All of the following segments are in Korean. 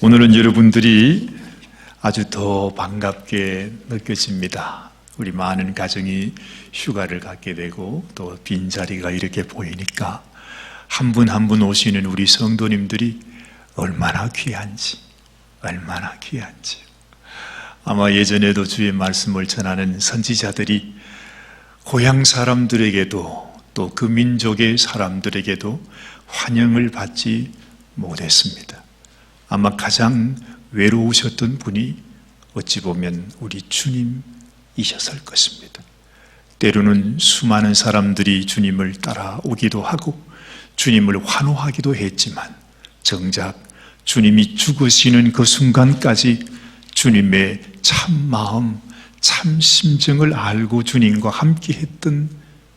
오늘은 여러분들이 아주 더 반갑게 느껴집니다. 우리 많은 가정이 휴가를 갖게 되고 또 빈자리가 이렇게 보이니까 한 분 한 분 오시는 우리 성도님들이 얼마나 귀한지. 아마 예전에도 주의 말씀을 전하는 선지자들이 고향 사람들에게도 또 그 민족의 사람들에게도 환영을 받지 못했습니다. 아마 가장 외로우셨던 분이 어찌 보면 우리 주님이셨을 것입니다. 때로는 수많은 사람들이 주님을 따라오기도 하고 주님을 환호하기도 했지만 정작 주님이 죽으시는 그 순간까지 주님의 참 마음, 참 심정을 알고 주님과 함께 했던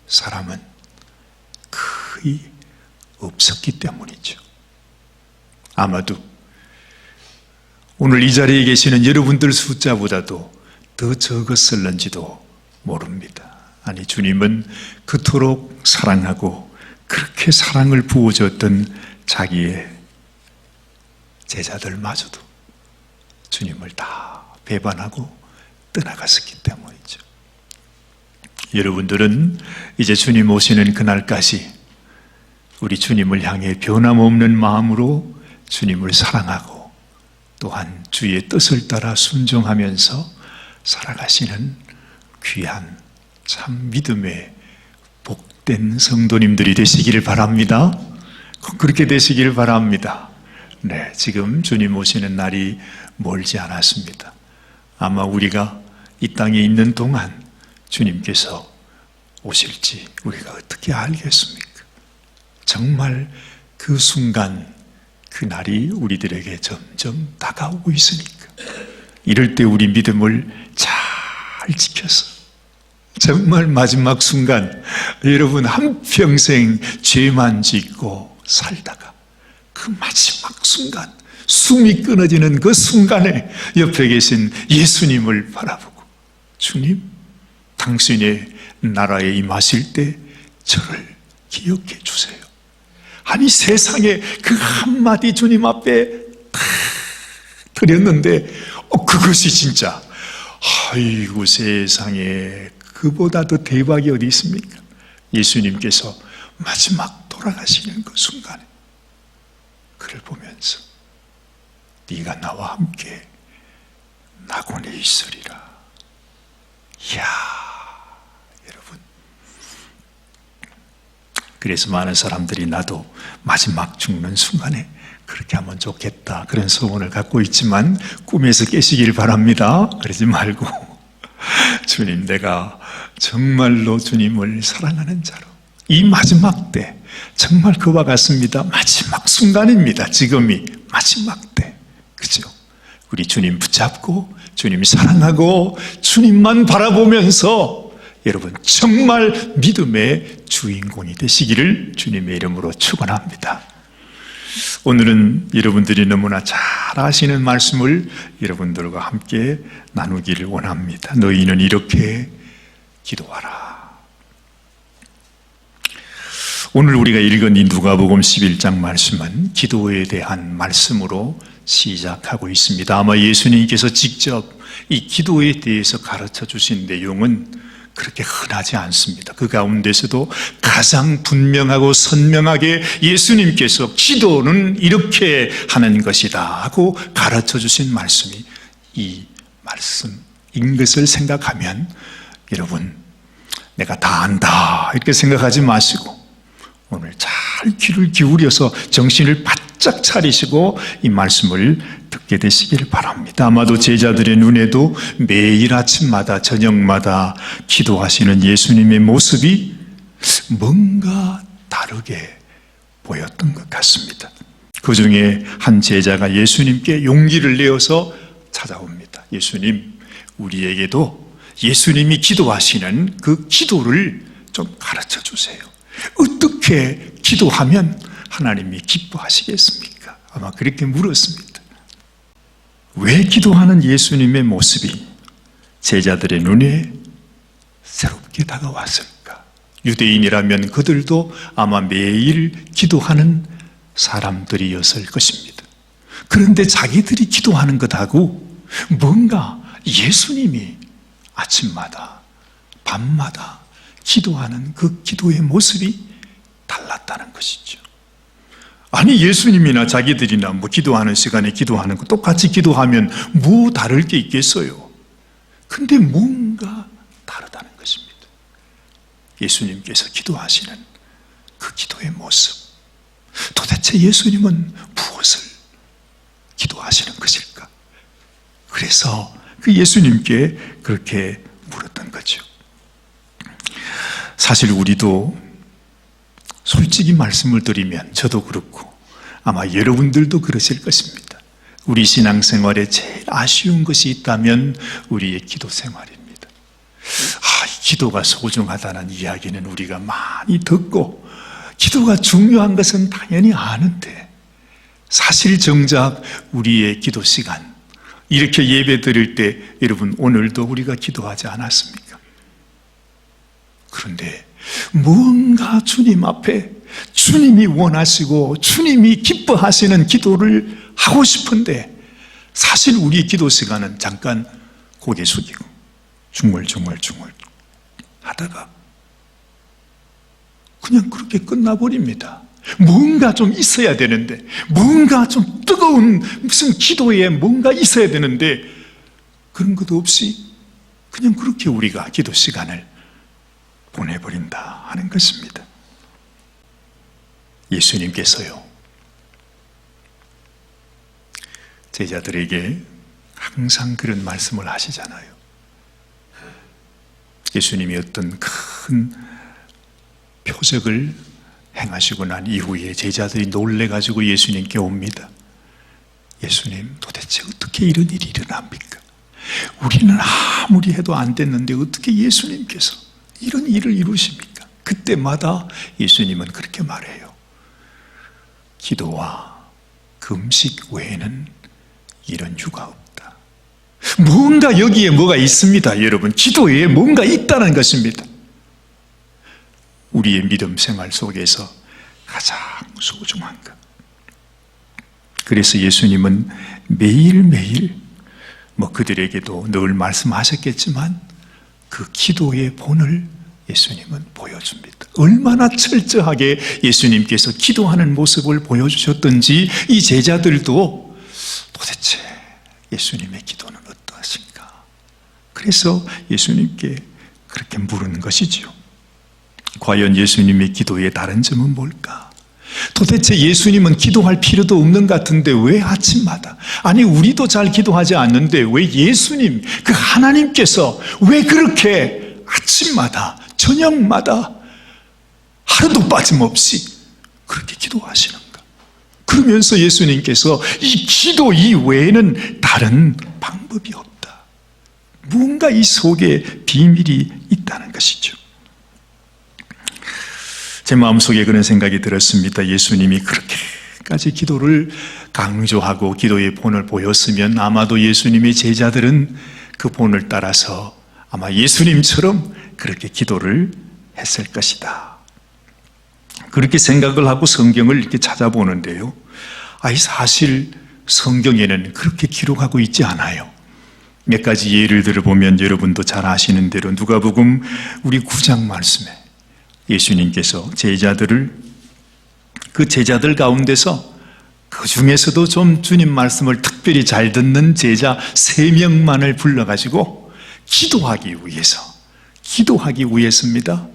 사람은 거의 없었기 때문이죠. 아마도 오늘 이 자리에 계시는 여러분들 숫자보다도 더 적었을는지도 모릅니다. 아니, 주님은 그토록 사랑하고 그렇게 사랑을 부어줬던 자기의 제자들마저도 주님을 다 배반하고 떠나갔었기 때문이죠. 여러분들은 이제 주님 오시는 그날까지 우리 주님을 향해 변함없는 마음으로 주님을 사랑하고 또한 주의 뜻을 따라 순종하면서 살아가시는 귀한 참 믿음의 복된 성도님들이 되시기를 바랍니다. 꼭 그렇게 되시기를 바랍니다. 네, 지금 주님 오시는 날이 멀지 않았습니다. 아마 우리가 이 땅에 있는 동안 주님께서 오실지 우리가 어떻게 알겠습니까? 정말 그 순간 그 날이 우리들에게 점점 다가오고 있으니까 이럴 때 우리 믿음을 잘 지켜서 정말 마지막 순간 여러분 한평생 죄만 짓고 살다가 그 마지막 순간 숨이 끊어지는 그 순간에 옆에 계신 예수님을 바라보고 주님, 당신의 나라에 임하실 때 저를 기억해 주세요. 아니, 세상에 그 한마디 주님 앞에 딱 드렸는데 그것이 진짜 아이고 세상에 그보다 더 대박이 어디 있습니까? 예수님께서 마지막 돌아가시는 그 순간에 그를 보면서 네가 나와 함께 낙원에 있으리라. 이야, 여러분, 그래서 많은 사람들이 나도 마지막 죽는 순간에 그렇게 하면 좋겠다 그런 소원을 갖고 있지만 꿈에서 깨시길 바랍니다. 그러지 말고 주님, 내가 정말로 주님을 사랑하는 자로 이 마지막 때 정말 그와 같습니다. 마지막 순간입니다. 지금이 마지막 때, 그죠? 우리 주님 붙잡고 주님 사랑하고 주님만 바라보면서 여러분 정말 믿음의 주인공이 되시기를 주님의 이름으로 축원합니다. 오늘은 여러분들이 너무나 잘 아시는 말씀을 여러분들과 함께 나누기를 원합니다. 너희는 이렇게 기도하라. 오늘 우리가 읽은 이 누가복음 11장 말씀은 기도에 대한 말씀으로 시작하고 있습니다. 아마 예수님께서 직접 이 기도에 대해서 가르쳐 주신 내용은 그렇게 흔하지 않습니다. 그 가운데서도 가장 분명하고 선명하게 예수님께서 기도는 이렇게 하는 것이다 하고 가르쳐 주신 말씀이 이 말씀인 것을 생각하면 여러분, 내가 다 안다 이렇게 생각하지 마시고 오늘 잘 귀를 기울여서 정신을 바짝 차리시고 이 말씀을 듣게 되시길 바랍니다. 아마도 제자들의 눈에도 매일 아침마다 저녁마다 기도하시는 예수님의 모습이 뭔가 다르게 보였던 것 같습니다. 그 중에 한 제자가 예수님께 용기를 내어서 찾아옵니다. 예수님, 우리에게도 예수님이 기도하시는 그 기도를 좀 가르쳐 주세요. 어떻게 기도하면 하나님이 기뻐하시겠습니까? 아마 그렇게 물었습니다. 왜 기도하는 예수님의 모습이 제자들의 눈에 새롭게 다가왔을까? 유대인이라면 그들도 아마 매일 기도하는 사람들이었을 것입니다. 그런데 자기들이 기도하는 것하고 뭔가 예수님이 아침마다 밤마다 기도하는 그 기도의 모습이 달랐다는 것이죠. 아니 예수님이나 자기들이나 기도하는 시간에 기도하는 거 똑같이 기도하면 뭐 다를 게 있겠어요? 근데 뭔가 다르다는 것입니다. 예수님께서 기도하시는 그 기도의 모습, 도대체 예수님은 무엇을 기도하시는 것일까? 그래서 그 예수님께 그렇게 물었던 거죠. 사실 우리도 솔직히 말씀을 드리면 저도 그렇고 아마 여러분들도 그러실 것입니다. 우리 신앙생활에 제일 아쉬운 것이 있다면 우리의 기도 생활입니다. 이 기도가 소중하다는 이야기는 우리가 많이 듣고 기도가 중요한 것은 당연히 아는데 사실 정작 우리의 기도 시간, 이렇게 예배 드릴 때 여러분 오늘도 우리가 기도하지 않았습니까? 그런데 뭔가 주님 앞에 주님이 원하시고 주님이 기뻐하시는 기도를 하고 싶은데 사실 우리 기도 시간은 잠깐 고개 숙이고 중얼중얼 하다가 그냥 그렇게 끝나버립니다. 뭔가 좀 있어야 되는데, 뭔가 좀 뜨거운 무슨 기도에 뭔가 있어야 되는데 그런 것도 없이 그냥 그렇게 우리가 기도 시간을 보내버린다 하는 것입니다. 예수님께서요, 제자들에게 항상 그런 말씀을 하시잖아요. 예수님이 어떤 큰 표적을 행하시고 난 이후에 제자들이 놀래가지고 예수님께 옵니다. 예수님, 도대체 어떻게 이런 일이 일어납니까? 우리는 아무리 해도 안 됐는데 어떻게 예수님께서 이런 일을 이루십니까? 그때마다 예수님은 그렇게 말해요. 기도와 금식 외에는 이런 유가 없다. 뭔가 여기에 뭐가 있습니다, 여러분. 기도에 뭔가 있다는 것입니다. 우리의 믿음 생활 속에서 가장 소중한 것. 그래서 예수님은 매일매일 그들에게도 늘 말씀하셨겠지만 그 기도의 본을 예수님은 보여줍니다. 얼마나 철저하게 예수님께서 기도하는 모습을 보여주셨던지 이 제자들도 도대체 예수님의 기도는 어떠하신가? 그래서 예수님께 그렇게 물은 것이죠. 과연 예수님의 기도의 다른 점은 뭘까? 도대체 예수님은 기도할 필요도 없는 것 같은데 왜 아침마다, 아니 우리도 잘 기도하지 않는데 왜 예수님, 그 하나님께서 왜 그렇게 아침마다 저녁마다 하루도 빠짐없이 그렇게 기도하시는가? 그러면서 예수님께서 이 기도 이외에는 다른 방법이 없다. 뭔가 이 속에 비밀이 있다는 것이죠. 제 마음속에 그런 생각이 들었습니다. 예수님이 그렇게까지 기도를 강조하고 기도의 본을 보였으면 아마도 예수님의 제자들은 그 본을 따라서 아마 예수님처럼 그렇게 기도를 했을 것이다. 그렇게 생각을 하고 성경을 이렇게 찾아보는데요, 사실 성경에는 그렇게 기록하고 있지 않아요. 몇 가지 예를 들어보면 여러분도 잘 아시는 대로 누가복음 우리 9장 말씀에 예수님께서 그 제자들 가운데서 그 중에서도 좀 주님 말씀을 특별히 잘 듣는 제자 3명만을 불러가지고 기도하기 위해서입니다.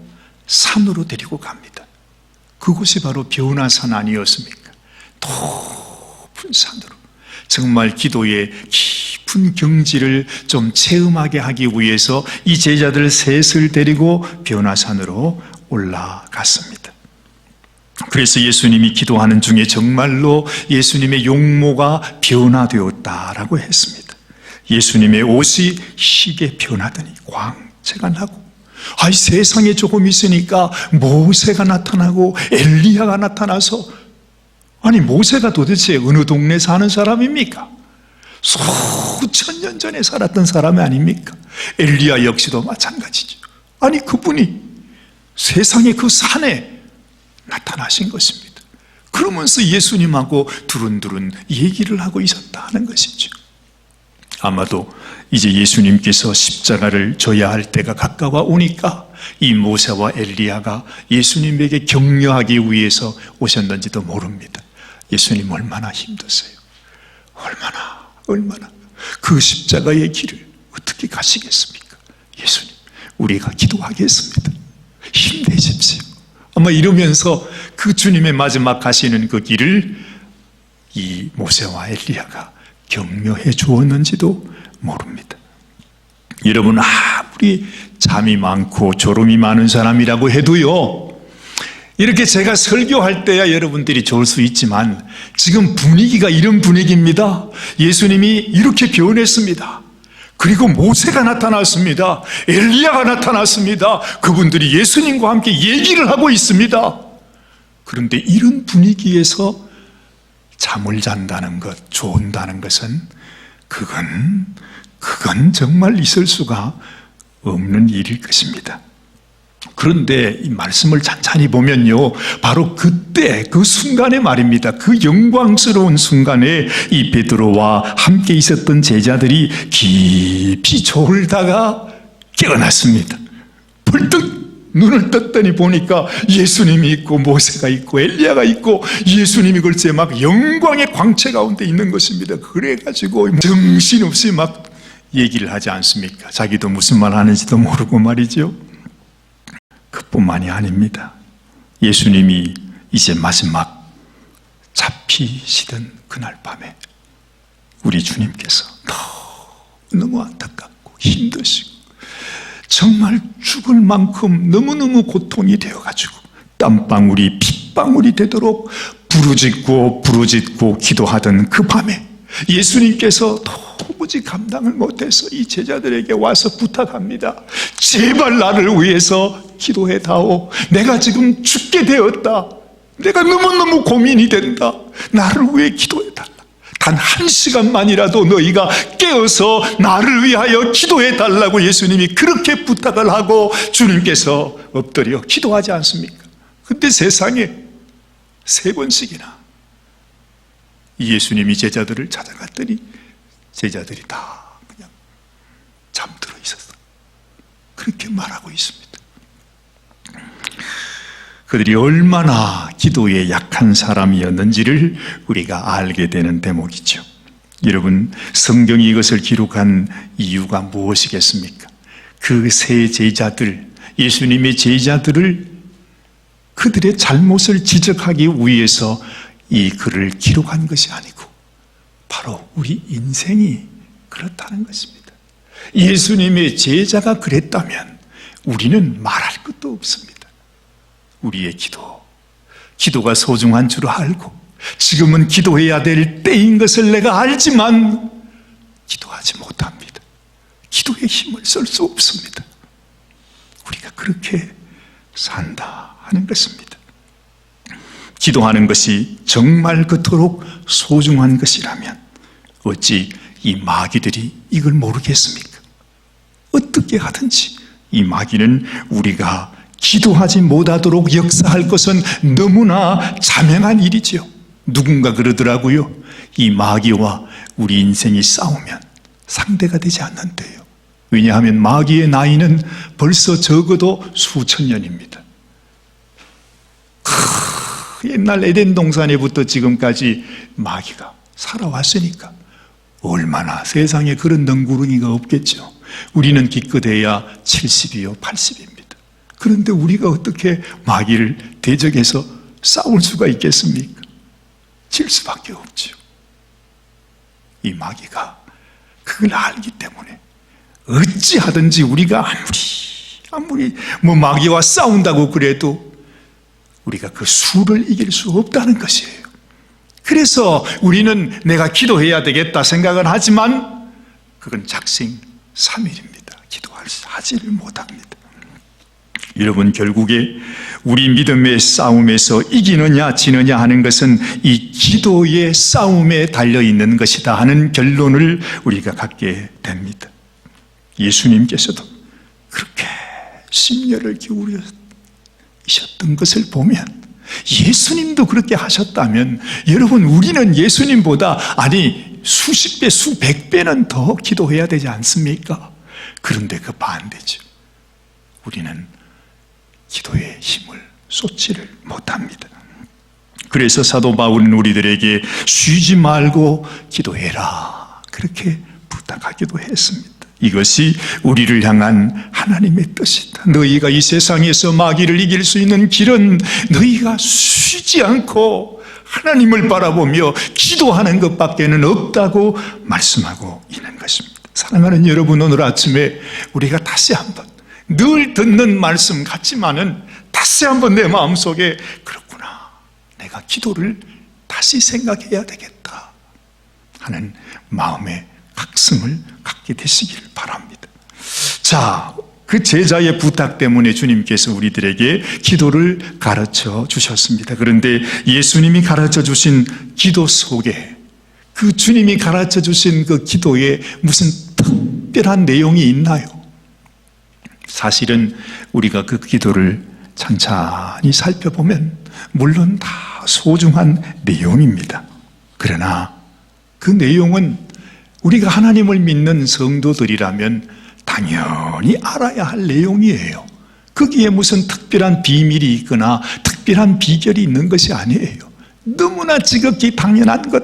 산으로 데리고 갑니다. 그곳이 바로 변화산 아니었습니까? 높은 산으로 정말 기도의 깊은 경지를 좀 체험하게 하기 위해서 이 제자들 셋을 데리고 변화산으로 올라갔습니다. 그래서 예수님이 기도하는 중에 정말로 예수님의 용모가 변화되었다라고 했습니다. 예수님의 옷이 희게 변하더니 광채가 나고, 세상에 조금 있으니까 모세가 나타나고 엘리야가 나타나서, 모세가 도대체 어느 동네 사는 사람입니까? 수천 년 전에 살았던 사람이 아닙니까? 엘리야 역시도 마찬가지죠. 그분이 세상의 그 산에 나타나신 것입니다. 그러면서 예수님하고 두른두른 얘기를 하고 있었다 하는 것이죠. 아마도 이제 예수님께서 십자가를 져야 할 때가 가까워 오니까 이 모세와 엘리야가 예수님에게 격려하기 위해서 오셨는지도 모릅니다. 예수님 얼마나 힘드세요. 얼마나 그 십자가의 길을 어떻게 가시겠습니까? 예수님, 우리가 기도하겠습니다. 힘내십시오. 아마 이러면서 그 주님의 마지막 가시는 그 길을 이 모세와 엘리야가 격려해 주었는지도 모릅니다. 여러분, 아무리 잠이 많고 졸음이 많은 사람이라고 해도요, 이렇게 제가 설교할 때야 여러분들이 좋을 수 있지만 지금 분위기가 이런 분위기입니다. 예수님이 이렇게 변했습니다. 그리고 모세가 나타났습니다. 엘리야가 나타났습니다. 그분들이 예수님과 함께 얘기를 하고 있습니다. 그런데 이런 분위기에서 잠을 잔다는 것, 좋은다는 것은 그건 정말 있을 수가 없는 일일 것입니다. 그런데 이 말씀을 찬찬히 보면요, 바로 그때 그 순간에 말입니다. 그 영광스러운 순간에 이 베드로와 함께 있었던 제자들이 깊이 졸다가 깨어났습니다. 벌떡 눈을 떴더니 보니까 예수님이 있고 모세가 있고 엘리야가 있고 예수님이 글쎄 막 영광의 광채 가운데 있는 것입니다. 그래가지고 정신없이 막 얘기를 하지 않습니까? 자기도 무슨 말 하는지도 모르고 말이죠. 그뿐만이 아닙니다. 예수님이 이제 마지막 잡히시던 그날 밤에 우리 주님께서 너무 안타깝고 힘드시고 정말 죽을 만큼 너무너무 고통이 되어가지고 땀방울이 핏방울이 되도록 부르짖고 기도하던 그 밤에 예수님께서 도무지 감당을 못해서 이 제자들에게 와서 부탁합니다. 제발 나를 위해서 기도해 다오. 내가 지금 죽게 되었다. 내가 너무너무 고민이 된다. 나를 위해 기도해 달라. 단 한 시간만이라도 너희가 깨어서 나를 위하여 기도해 달라고 예수님이 그렇게 부탁을 하고 주님께서 엎드려 기도하지 않습니까? 근데 세상에 3번씩이나 예수님이 제자들을 찾아갔더니 제자들이 다 그냥 잠들어 있었어. 그렇게 말하고 있습니다. 그들이 얼마나 기도에 약한 사람이었는지를 우리가 알게 되는 대목이죠. 여러분, 성경이 이것을 기록한 이유가 무엇이겠습니까? 그 세 제자들, 예수님의 제자들을 그들의 잘못을 지적하기 위해서 이 글을 기록한 것이 아니고 바로 우리 인생이 그렇다는 것입니다. 예수님의 제자가 그랬다면 우리는 말할 것도 없습니다. 우리의 기도가 소중한 줄 알고 지금은 기도해야 될 때인 것을 내가 알지만 기도하지 못합니다. 기도의 힘을 쓸 수 없습니다. 우리가 그렇게 산다 하는 것입니다. 기도하는 것이 정말 그토록 소중한 것이라면 어찌 이 마귀들이 이걸 모르겠습니까? 어떻게 하든지 이 마귀는 우리가 기도하지 못하도록 역사할 것은 너무나 자명한 일이지요. 누군가 그러더라고요. 이 마귀와 우리 인생이 싸우면 상대가 되지 않는데요. 왜냐하면 마귀의 나이는 벌써 적어도 수천 년입니다. 옛날 에덴 동산에부터 지금까지 마귀가 살아왔으니까 얼마나 세상에 그런 덩구렁이가 없겠죠. 우리는 기껏해야 70이요 80입니다. 그런데 우리가 어떻게 마귀를 대적해서 싸울 수가 있겠습니까? 질 수밖에 없죠. 이 마귀가 그걸 알기 때문에 어찌하든지 우리가 아무리 마귀와 싸운다고 그래도 우리가 그 수를 이길 수 없다는 것이에요. 그래서 우리는 내가 기도해야 되겠다 생각은 하지만 그건 작심삼일입니다. 기도하지를 못합니다. 여러분, 결국에 우리 믿음의 싸움에서 이기느냐 지느냐 하는 것은 이 기도의 싸움에 달려있는 것이다 하는 결론을 우리가 갖게 됩니다. 예수님께서도 그렇게 심려를 기울이셨던 것을 보면 예수님도 그렇게 하셨다면 여러분, 우리는 예수님보다 수십 배, 수백 배는 더 기도해야 되지 않습니까? 그런데 그 반대죠. 우리는 기도에 힘을 쏟지를 못합니다. 그래서 사도 바울은 우리들에게 쉬지 말고 기도해라, 그렇게 부탁하기도 했습니다. 이것이 우리를 향한 하나님의 뜻이다. 너희가 이 세상에서 마귀를 이길 수 있는 길은 너희가 쉬지 않고 하나님을 바라보며 기도하는 것밖에는 없다고 말씀하고 있는 것입니다. 사랑하는 여러분, 오늘 아침에 우리가 다시 한번, 늘 듣는 말씀 같지만은 다시 한번 내 마음속에 그렇구나, 내가 기도를 다시 생각해야 되겠다 하는 마음의 각성을 갖게 되시길 바랍니다. 자, 그 제자의 부탁 때문에 주님께서 우리들에게 기도를 가르쳐 주셨습니다. 그런데 예수님이 가르쳐 주신 기도 속에, 그 주님이 가르쳐 주신 그 기도에 무슨 특별한 내용이 있나요? 사실은 우리가 그 기도를 찬찬히 살펴보면 물론 다 소중한 내용입니다. 그러나 그 내용은 우리가 하나님을 믿는 성도들이라면 당연히 알아야 할 내용이에요. 거기에 무슨 특별한 비밀이 있거나 특별한 비결이 있는 것이 아니에요. 너무나 지극히 당연한 것,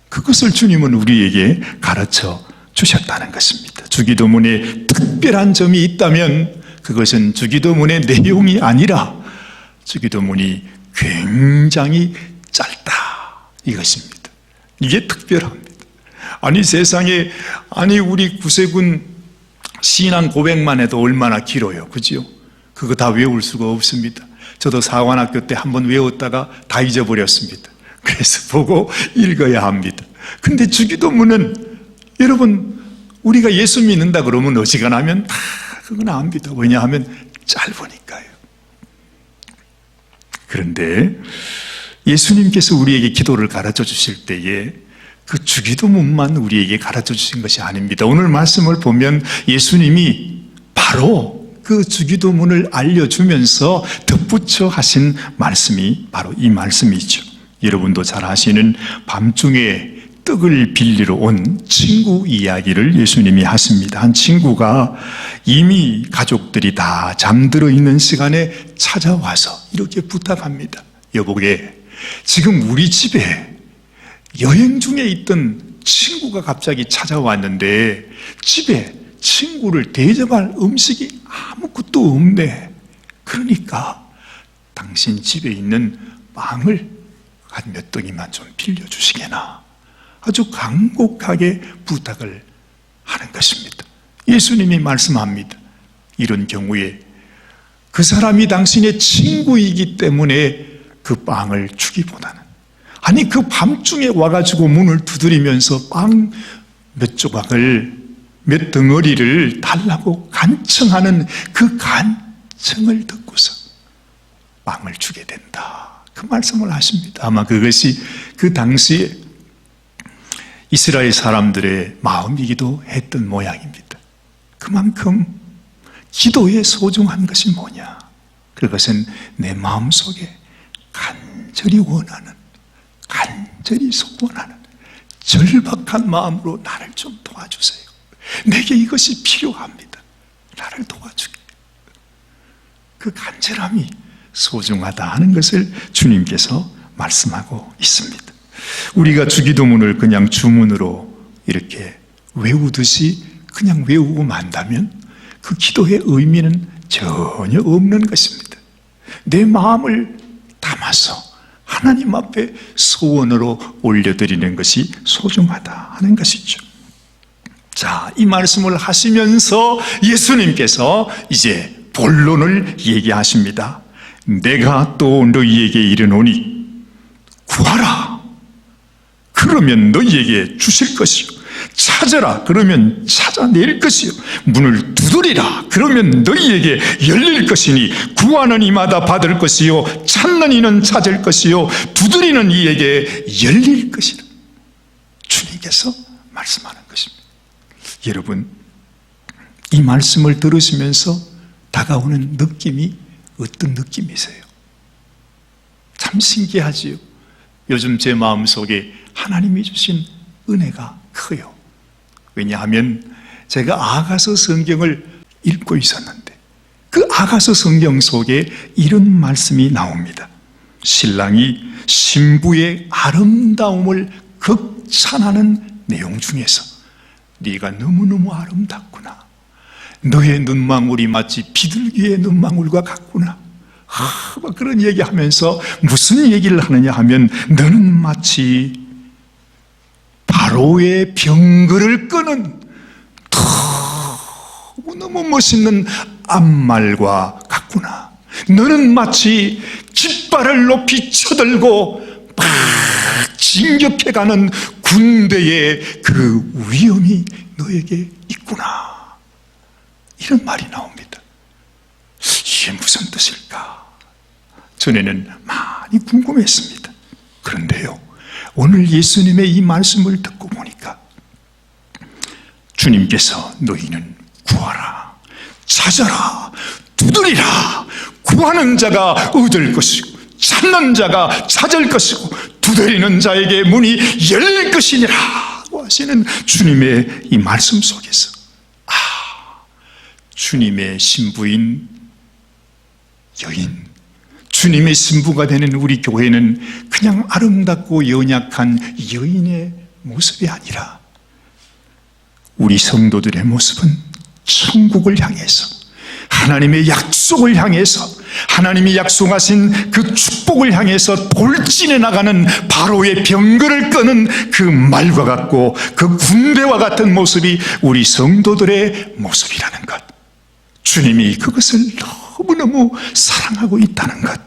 그것을 주님은 우리에게 가르쳐 주셨다는 것입니다. 주기도문에 특별한 점이 있다면 그것은 주기도문의 내용이 아니라 주기도문이 굉장히 짧다, 이것입니다. 이게 특별합니다. 세상에, 우리 구세군 신앙 고백만 해도 얼마나 길어요, 그죠? 그거 다 외울 수가 없습니다. 저도 사관학교 때 한번 외웠다가 다 잊어버렸습니다. 그래서 보고 읽어야 합니다. 근데 주기도문은 여러분, 우리가 예수 믿는다 그러면 어지간하면 다 그건 압니다. 왜냐하면 짧으니까요. 그런데 예수님께서 우리에게 기도를 가르쳐 주실 때에 그 주기도문만 우리에게 가르쳐 주신 것이 아닙니다. 오늘 말씀을 보면 예수님이 바로 그 주기도문을 알려주면서 덧붙여 하신 말씀이 바로 이 말씀이죠. 여러분도 잘 아시는 밤중에 떡을 빌리러 온 친구 이야기를 예수님이 하십니다. 한 친구가 이미 가족들이 다 잠들어 있는 시간에 찾아와서 이렇게 부탁합니다. 여보게, 지금 우리 집에 여행 중에 있던 친구가 갑자기 찾아왔는데 집에 친구를 대접할 음식이 아무것도 없네. 그러니까 당신 집에 있는 빵을 한 몇 덩이만 좀 빌려주시게나. 아주 간곡하게 부탁을 하는 것입니다. 예수님이 말씀합니다. 이런 경우에 그 사람이 당신의 친구이기 때문에 그 빵을 주기보다는, 그 밤중에 와가지고 문을 두드리면서 빵 몇 조각을, 몇 덩어리를 달라고 간청하는 그 간청을 듣고서 빵을 주게 된다, 그 말씀을 하십니다. 아마 그것이 그 당시에 이스라엘 사람들의 마음이기도 했던 모양입니다. 그만큼 기도의 소중한 것이 뭐냐? 그것은 내 마음속에 간절히 원하는, 간절히 소원하는 절박한 마음으로 나를 좀 도와주세요. 내게 이것이 필요합니다. 나를 도와주게. 그 간절함이 소중하다 하는 것을 주님께서 말씀하고 있습니다. 우리가 주기도문을 그냥 주문으로 이렇게 외우듯이 그냥 외우고 만다면 그 기도의 의미는 전혀 없는 것입니다. 내 마음을 담아서 하나님 앞에 소원으로 올려드리는 것이 소중하다 하는 것이죠. 자, 이 말씀을 하시면서 예수님께서 이제 본론을 얘기하십니다. 내가 또 너희에게 이르노니 구하라, 그러면 너희에게 주실 것이요, 찾아라, 그러면 찾아낼 것이요, 문을 두드리라, 그러면 너희에게 열릴 것이니 구하는 이마다 받을 것이요, 찾는 이는 찾을 것이요, 두드리는 이에게 열릴 것이라. 주님께서 말씀하는 것입니다. 여러분, 이 말씀을 들으시면서 다가오는 느낌이 어떤 느낌이세요? 참 신기하지요. 요즘 제 마음속에 하나님이 주신 은혜가 커요. 왜냐하면 제가 아가서 성경을 읽고 있었는데 그 아가서 성경 속에 이런 말씀이 나옵니다. 신랑이 신부의 아름다움을 극찬하는 내용 중에서 네가 너무너무 아름답구나. 너의 눈망울이 마치 비둘기의 눈망울과 같구나. 막 그런 얘기하면서 무슨 얘기를 하느냐 하면 너는 마치 바로의 병거를 끄는 너무 멋있는 앞말과 같구나. 너는 마치 깃발을 높이 쳐들고 막 진격해가는 군대의 그 위엄이 너에게 있구나. 이런 말이 나옵니다. 이게 무슨 뜻일까? 전에는 많이 궁금했습니다. 그런데요, 오늘 예수님의 이 말씀을 듣고 보니까 주님께서 너희는 구하라, 찾아라, 두드리라. 구하는 자가 얻을 것이고 찾는 자가 찾을 것이고 두드리는 자에게 문이 열릴 것이니라 하시는 주님의 이 말씀 속에서 주님의 신부인 여인, 주님의 신부가 되는 우리 교회는 그냥 아름답고 연약한 여인의 모습이 아니라 우리 성도들의 모습은 천국을 향해서, 하나님의 약속을 향해서, 하나님이 약속하신 그 축복을 향해서 돌진해 나가는 바로의 병거를 끄는 그 말과 같고 그 군대와 같은 모습이 우리 성도들의 모습이라는 것, 주님이 그것을 너무너무 사랑하고 있다는 것,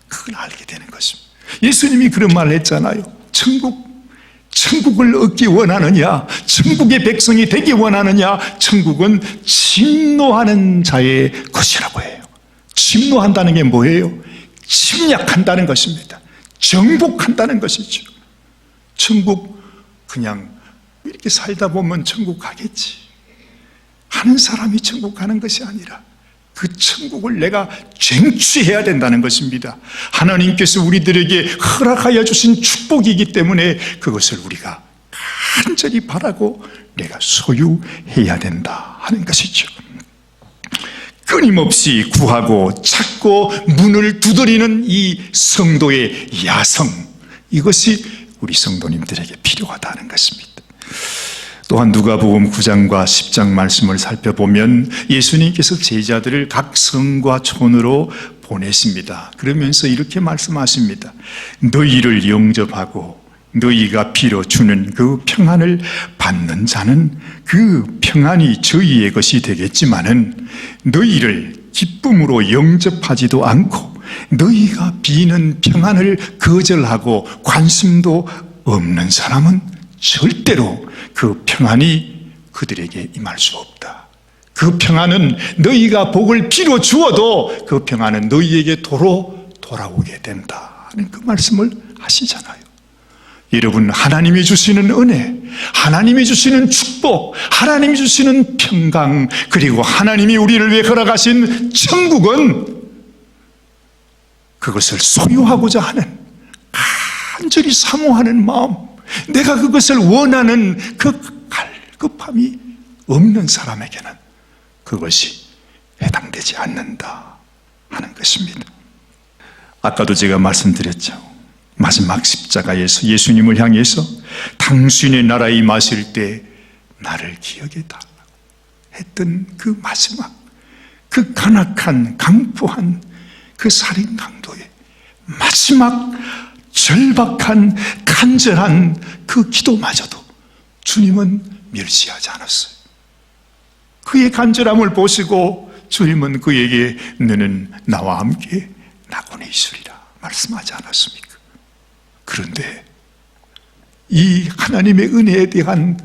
그걸 알게 되는 것입니다. 예수님이 그런 말을 했잖아요. 천국을 얻기 원하느냐, 천국의 백성이 되기 원하느냐, 천국은 침노하는 자의 것이라고 해요. 침노한다는 게 뭐예요? 침략한다는 것입니다. 정복한다는 것이죠. 천국 그냥 이렇게 살다 보면 천국 가겠지 하는 사람이 천국 가는 것이 아니라 그 천국을 내가 쟁취해야 된다는 것입니다. 하나님께서 우리들에게 허락하여 주신 축복이기 때문에 그것을 우리가 간절히 바라고 내가 소유해야 된다 하는 것이죠. 끊임없이 구하고 찾고 문을 두드리는 이 성도의 야성, 이것이 우리 성도님들에게 필요하다는 것입니다. 또한 누가복음 9장과 10장 말씀을 살펴보면 예수님께서 제자들을 각 성과 촌으로 보내십니다. 그러면서 이렇게 말씀하십니다. 너희를 영접하고 너희가 비로 주는 그 평안을 받는 자는 그 평안이 저희의 것이 되겠지만은 너희를 기쁨으로 영접하지도 않고 너희가 비는 평안을 거절하고 관심도 없는 사람은 절대로 그 평안이 그들에게 임할 수 없다. 그 평안은 너희가 복을 비로 주어도 그 평안은 너희에게 도로 돌아오게 된다 하는 그 말씀을 하시잖아요. 여러분, 하나님이 주시는 은혜, 하나님이 주시는 축복, 하나님이 주시는 평강, 그리고 하나님이 우리를 위해 허락하신 천국은 그것을 소유하고자 하는, 간절히 사모하는 마음, 내가 그것을 원하는 그 갈급함이 없는 사람에게는 그것이 해당되지 않는다 하는 것입니다. 아까도 제가 말씀드렸죠. 마지막 십자가에서 예수님을 향해서 당신의 나라에 임하실 때 나를 기억해 달라고 했던 그 마지막, 그 간악한 강포한 그 살인 강도의 마지막 절박한 간절한 그 기도마저도 주님은 멸시하지 않았어요. 그의 간절함을 보시고 주님은 그에게 너는 나와 함께 낙원에 있으리라 말씀하지 않았습니까? 그런데 이 하나님의 은혜에 대한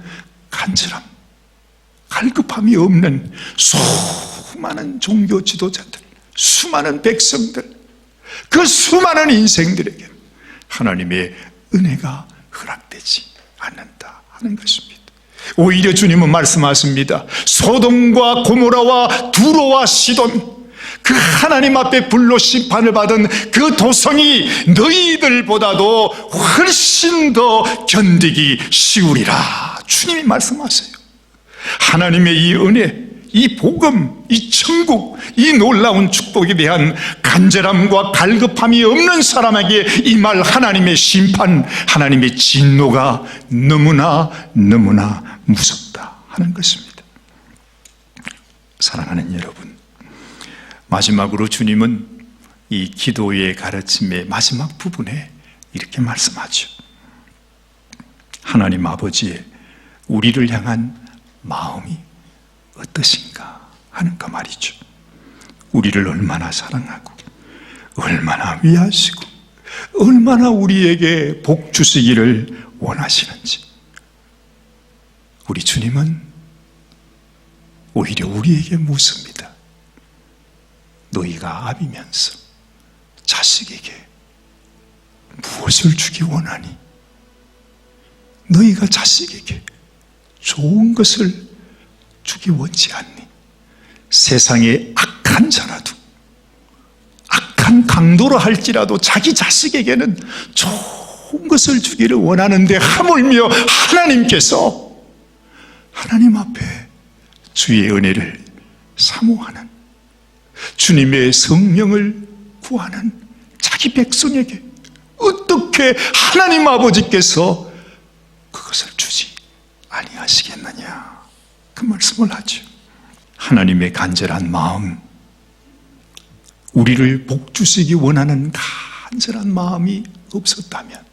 간절함, 갈급함이 없는 수많은 종교 지도자들, 수많은 백성들, 그 수많은 인생들에게 하나님의 은혜가 허락되지 않는다 하는 것입니다. 오히려 주님은 말씀하십니다. 소돔과 고모라와 두로와 시돈, 그 하나님 앞에 불로 심판을 받은 그 도성이 너희들보다도 훨씬 더 견디기 쉬우리라. 주님이 말씀하세요. 하나님의 이 은혜, 이 복음, 이 천국, 이 놀라운 축복에 대한 간절함과 갈급함이 없는 사람에게 임할 하나님의 심판, 하나님의 진노가 너무나 무섭다 하는 것입니다. 사랑하는 여러분, 마지막으로 주님은 이 기도의 가르침의 마지막 부분에 이렇게 말씀하죠. 하나님 아버지의 우리를 향한 마음이 어떠신가 하는 그 말이죠. 우리를 얼마나 사랑하고 얼마나 위하시고 얼마나 우리에게 복 주시기를 원하시는지. 우리 주님은 오히려 우리에게 묻습니다. 너희가 아비면서 자식에게 무엇을 주기 원하니? 너희가 자식에게 좋은 것을 주기 원치 않니? 세상에 악한 자라도, 악한 강도로 할지라도 자기 자식에게는 좋은 것을 주기를 원하는데, 하물며 하나님께서 하나님 앞에 주의 은혜를 사모하는, 주님의 성령을 구하는 자기 백성에게 어떻게 하나님 아버지께서 그것을 주지 아니하시겠느냐, 그 말씀을 하죠. 하나님의 간절한 마음, 우리를 복 주시기 원하는 간절한 마음이 없었다면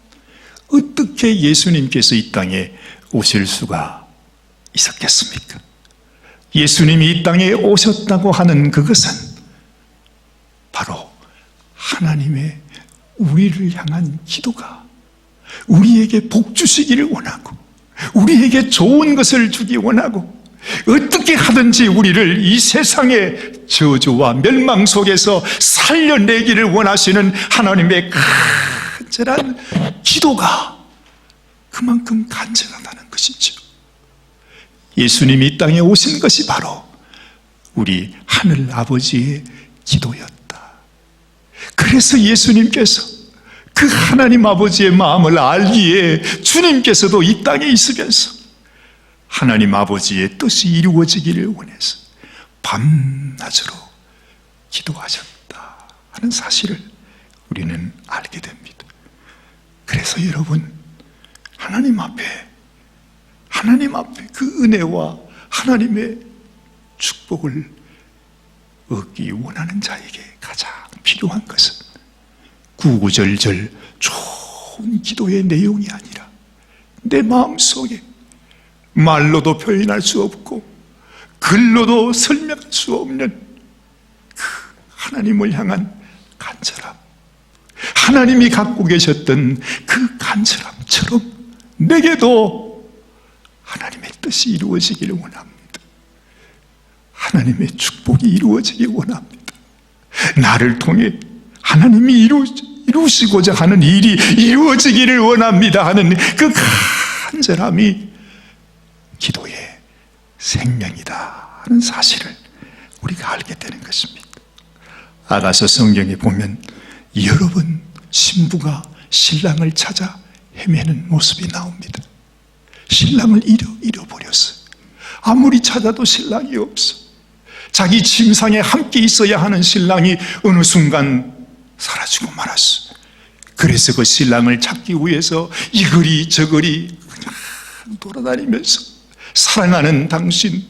어떻게 예수님께서 이 땅에 오실 수가 있었겠습니까? 예수님이 이 땅에 오셨다고 하는 그것은 바로 하나님의 우리를 향한 기도가, 우리에게 복 주시기를 원하고 우리에게 좋은 것을 주기 원하고 어떻게 하든지 우리를 이 세상의 저주와 멸망 속에서 살려내기를 원하시는 하나님의 간절한 기도가 그만큼 간절하다는 것이죠. 예수님이 이 땅에 오신 것이 바로 우리 하늘 아버지의 기도였다. 그래서 예수님께서 그 하나님 아버지의 마음을 알기에 주님께서도 이 땅에 있으면서 하나님 아버지의 뜻이 이루어지기를 원해서 밤낮으로 기도하셨다 하는 사실을 우리는 알게 됩니다. 그래서 여러분, 하나님 앞에 그 은혜와 하나님의 축복을 얻기 원하는 자에게 가장 필요한 것은 구구절절 좋은 기도의 내용이 아니라 내 마음속에 말로도 표현할 수 없고 글로도 설명할 수 없는 그 하나님을 향한 간절함, 하나님이 갖고 계셨던 그 간절함처럼 내게도 하나님의 뜻이 이루어지기를 원합니다. 하나님의 축복이 이루어지기 원합니다. 나를 통해 하나님이 이루시고자 하는 일이 이루어지기를 원합니다 하는 그 간절함이 기도의 생명이다 하는 사실을 우리가 알게 되는 것입니다. 아가서 성경에 보면 여러 번 신부가 신랑을 찾아 헤매는 모습이 나옵니다. 신랑을 잃어버렸어요. 아무리 찾아도 신랑이 없어. 자기 침상에 함께 있어야 하는 신랑이 어느 순간 사라지고 말았어. 그래서 그 신랑을 찾기 위해서 이거리 저거리 그냥 돌아다니면서 사랑하는 당신,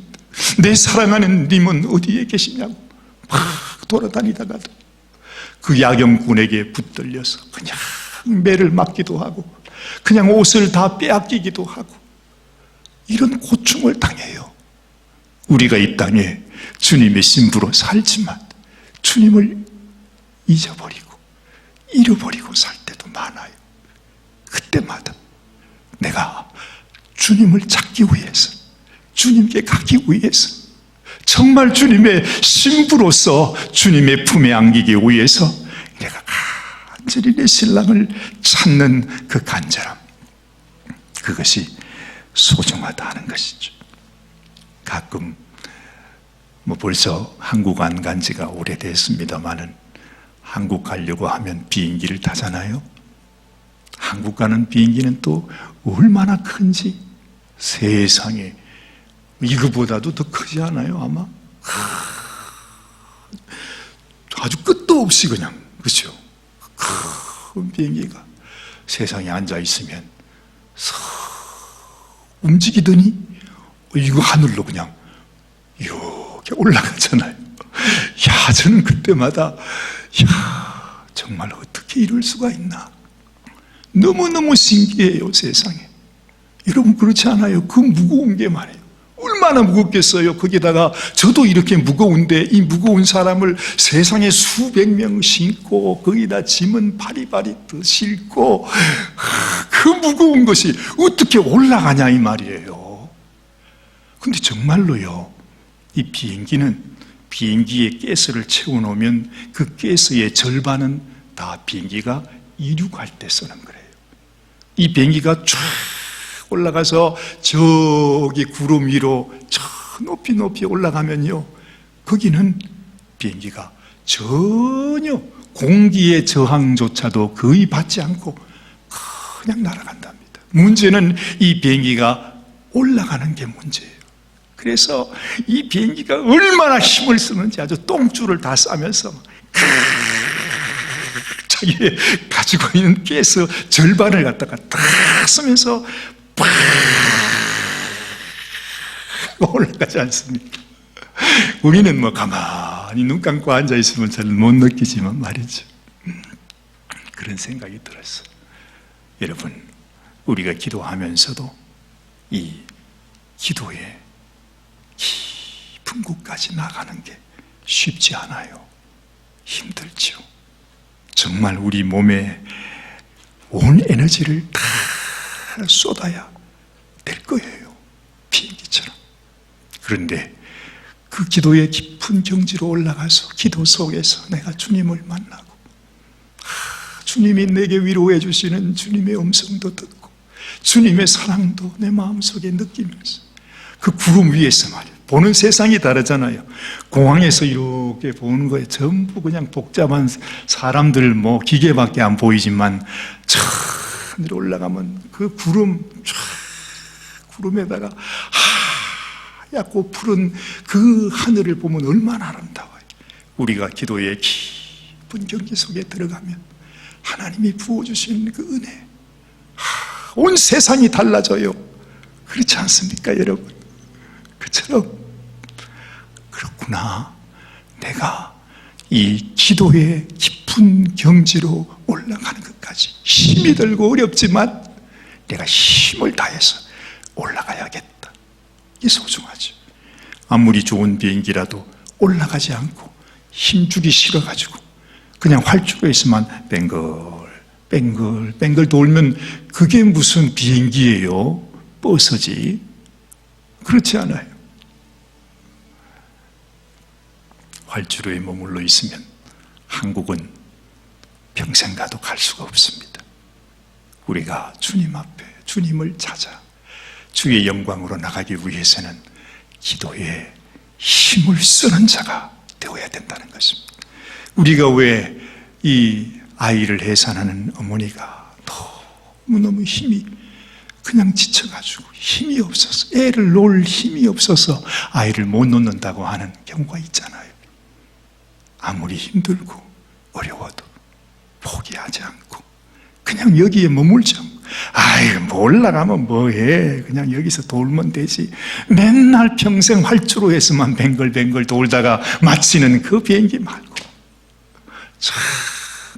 내 사랑하는 님은 어디에 계시냐고 막 돌아다니다가도 그 야경꾼에게 붙들려서 그냥 매를 맞기도 하고 그냥 옷을 다 빼앗기기도 하고 이런 고충을 당해요. 우리가 이 땅에 주님의 신부로 살지만 주님을 잊어버리고 잃어버리고 살 때도 많아요. 그때마다 내가 주님을 찾기 위해서, 주님께 가기 위해서, 정말 주님의 신부로서 주님의 품에 안기기 위해서 내가 간절히 내 신랑을 찾는 그 간절함, 그것이 소중하다 하는 것이죠. 가끔 뭐 벌써 한국 안 간 지가 오래됐습니다만은 한국 가려고 하면 비행기를 타잖아요. 한국 가는 비행기는 또 얼마나 큰지 세상에 이거보다도 더 크지 않아요 아마? 아주 끝도 없이 그냥, 그렇죠? 큰 비행기가 세상에 앉아있으면 서 움직이더니 이거 하늘로 그냥 이렇게 올라가잖아요. 야, 저는 그때마다 야, 정말 어떻게 이럴 수가 있나, 너무너무 신기해요 세상에. 여러분 그렇지 않아요? 그 무거운 게 말이에요, 얼마나 무겁겠어요. 거기다가 저도 이렇게 무거운데 이 무거운 사람을 세상에 수백 명 싣고 거기다 짐은 바리바리 더 싣고 그 무거운 것이 어떻게 올라가냐 이 말이에요. 근데 정말로요, 이 비행기는 비행기에 가스를 채워놓으면 그 가스의 절반은 다 비행기가 이륙할 때 쓰는 거예요. 이 비행기가 쫙 올라가서 저기 구름 위로 저 높이 높이 올라가면요, 거기는 비행기가 전혀 공기의 저항조차도 거의 받지 않고 그냥 날아간답니다. 문제는 이 비행기가 올라가는 게 문제예요. 그래서 이 비행기가 얼마나 힘을 쓰는지 아주 똥줄을 다 싸면서 자기 가지고 있는 가스 절반을 갖다가 다 쓰면서 팍 올라가지 않습니까? 우리는 뭐 가만히 눈 감고 앉아 있으면 잘 못 느끼지만 말이죠. 그런 생각이 들었어요. 여러분, 우리가 기도하면서도 이 기도에 깊은 곳까지 나가는 게 쉽지 않아요. 힘들죠. 정말 우리 몸에 온 에너지를 다 쏟아야 될 거예요, 비행기처럼. 그런데 그 기도의 깊은 경지로 올라가서 기도 속에서 내가 주님을 만나고 주님이 내게 위로해 주시는 주님의 음성도 듣고 주님의 사랑도 내 마음속에 느끼면서 그 구름 위에서 말이에요, 보는 세상이 다르잖아요. 공항에서 이렇게 보는 거에 전부 그냥 복잡한 사람들, 뭐 기계밖에 안 보이지만 저 하늘에 올라가면 그 구름 쫙, 구름에다가 하얗고 푸른 그 하늘을 보면 얼마나 아름다워요. 우리가 기도의 깊은 경지 속에 들어가면 하나님이 부어주신 그 은혜, 온 세상이 달라져요. 그렇지 않습니까 여러분? 그처럼 그렇구나, 내가 이 기도의 깊은 경지로 올라가는 것까지 힘이 들고 어렵지만 내가 힘을 다해서 올라가야겠다. 이게 소중하죠. 아무리 좋은 비행기라도 올라가지 않고 힘주기 싫어가지고 그냥 활주로에 있으면 뱅글 돌면 그게 무슨 비행기예요? 버스지. 그렇지 않아요. 활주로에 머물러 있으면 한국은 평생 가도 갈 수가 없습니다. 우리가 주님 앞에 주님을 찾아 주의 영광으로 나가기 위해서는 기도에 힘을 쓰는 자가 되어야 된다는 것입니다. 우리가 왜 이 아이를 해산하는 어머니가 너무너무 힘이 그냥 지쳐가지고 힘이 없어서, 애를 놓을 힘이 없어서 아이를 못 놓는다고 하는 경우가 있잖아요. 아무리 힘들고 어려워도 포기하지 않고 그냥 여기에 머물지 않고, 아이 뭐 올라가면 뭐해, 그냥 여기서 돌면 되지, 맨날 평생 활주로에서만 뱅글뱅글 돌다가 마치는 그 비행기 말고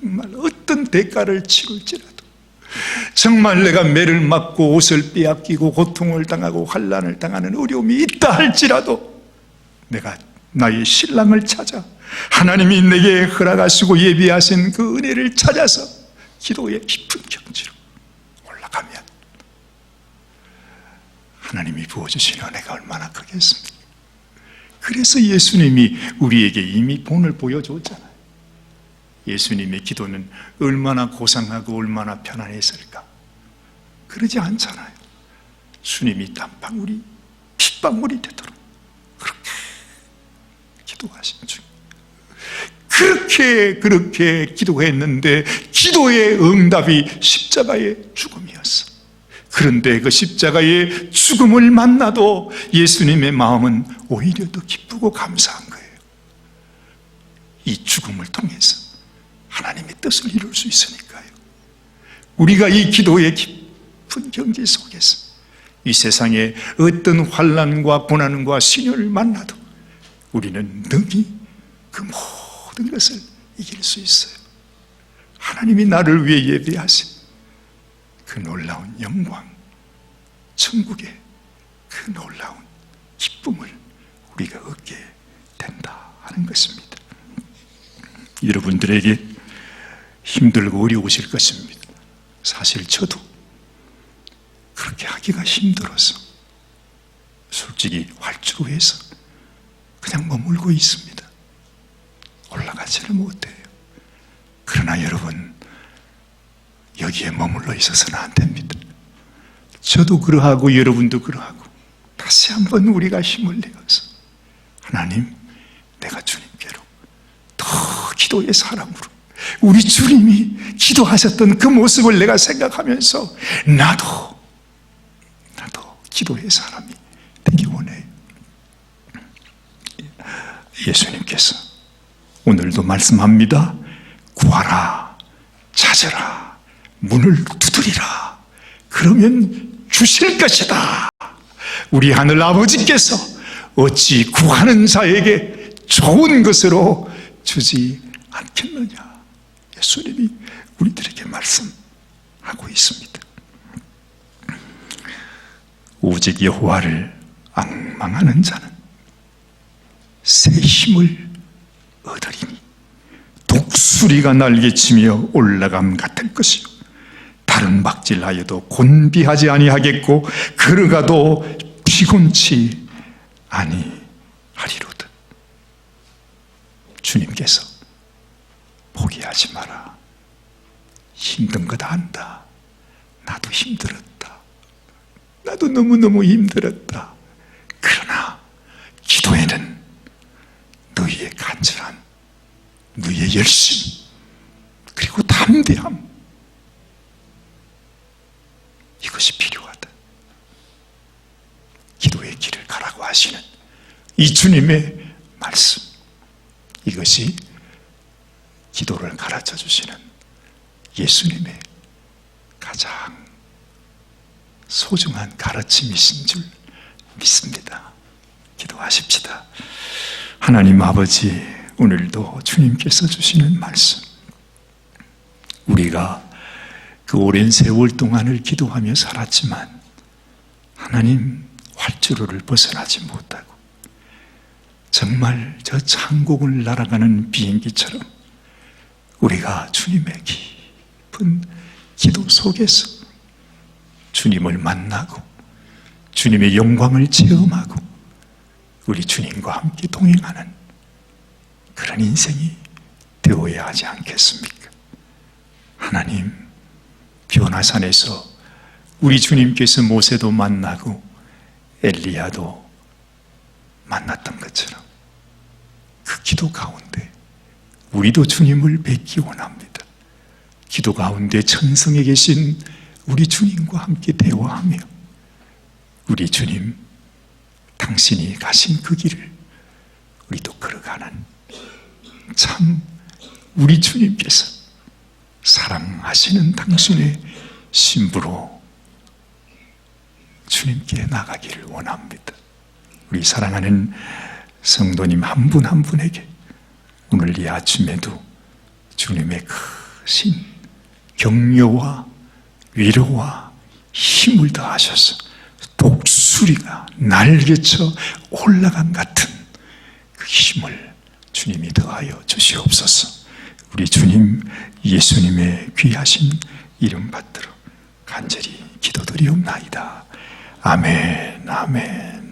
정말 어떤 대가를 치를지라도, 정말 내가 매를 맞고 옷을 빼앗기고 고통을 당하고 환난을 당하는 어려움이 있다 할지라도 내가 나의 신랑을 찾아 하나님이 내게 허락하시고 예비하신 그 은혜를 찾아서 기도의 깊은 경지로 올라가면 하나님이 부어주신 은혜가 얼마나 크겠습니까? 그래서 예수님이 우리에게 이미 본을 보여줬잖아요. 예수님의 기도는 얼마나 고상하고 얼마나 편안했을까? 그러지 않잖아요. 주님이 땀방울이 핏방울이 되도록 그렇게 기도하신 중. 그렇게 기도했는데 기도의 응답이 십자가의 죽음이었어. 그런데 그 십자가의 죽음을 만나도 예수님의 마음은 오히려 더 기쁘고 감사한 거예요. 이 죽음을 통해서 하나님의 뜻을 이룰 수 있으니까요. 우리가 이 기도의 깊은 경계 속에서 이 세상에 어떤 환난과 고난과 시련을 만나도 우리는 능히 그 모든 것을 이길 수 있어요. 하나님이 나를 위해 예비하신 그 놀라운 영광, 천국의 그 놀라운 기쁨을 우리가 얻게 된다 하는 것입니다. 여러분들에게 힘들고 어려우실 것입니다. 사실 저도 그렇게 하기가 힘들어서 솔직히 활주로에서 그냥 머물고 있습니다. 올라가지를 못해요. 그러나 여러분, 여기에 머물러 있어서는 안 됩니다. 저도 그러하고 여러분도 그러하고 다시 한번 우리가 힘을 내어서 하나님, 내가 주님께로 더 기도의 사람으로 우리 주님이 기도하셨던 그 모습을 내가 생각하면서 나도 기도의 사람이 되기 원해요. 예수님께서 오늘도 말씀합니다. 구하라, 찾으라, 문을 두드리라. 그러면 주실 것이다. 우리 하늘 아버지께서 어찌 구하는 자에게 좋은 것으로 주지 않겠느냐. 예수님이 우리들에게 말씀하고 있습니다. 오직 여호와를 앙망하는 자는 새 힘을 얻으리니 독수리가 날개치며 올라감 같을 것이요 다른 박질하여도 곤비하지 아니하겠고 걸어가도 피곤치 아니하리로다. 주님께서 포기하지 마라. 힘든 거 다 안다. 나도 힘들었다. 나도 너무너무 힘들었다. 그러나 기도에는 너희의 간절함, 너희의 열심, 그리고 담대함, 이것이 필요하다. 기도의 길을 가라고 하시는 이 주님의 말씀, 이것이 기도를 가르쳐 주시는 예수님의 가장 소중한 가르침이신 줄 믿습니다. 기도하십시다. 하나님 아버지, 오늘도 주님께서 주시는 말씀, 우리가 그 오랜 세월 동안을 기도하며 살았지만 하나님 활주로를 벗어나지 못하고 정말 저 창공을 날아가는 비행기처럼 우리가 주님의 깊은 기도 속에서 주님을 만나고 주님의 영광을 체험하고 우리 주님과 함께 동행하는 그런 인생이 되어야 하지 않겠습니까? 하나님, 변화산에서 우리 주님께서 모세도 만나고 엘리야도 만났던 것처럼 그 기도 가운데 우리도 주님을 뵙기 원합니다. 기도 가운데 천성에 계신 우리 주님과 함께 대화하며 우리 주님, 당신이 가신 그 길을 우리도 걸어가는 참 우리 주님께서 사랑하시는 당신의 신부로 주님께 나가기를 원합니다. 우리 사랑하는 성도님 한 분 한 분에게 오늘 이 아침에도 주님의 크신 격려와 위로와 힘을 더하셔서 독수리가 날개쳐 올라간 같은 그 힘을 주님이 더하여 주시옵소서. 우리 주님 예수님의 귀하신 이름 받들어 간절히 기도드리옵나이다. 아멘, 아멘.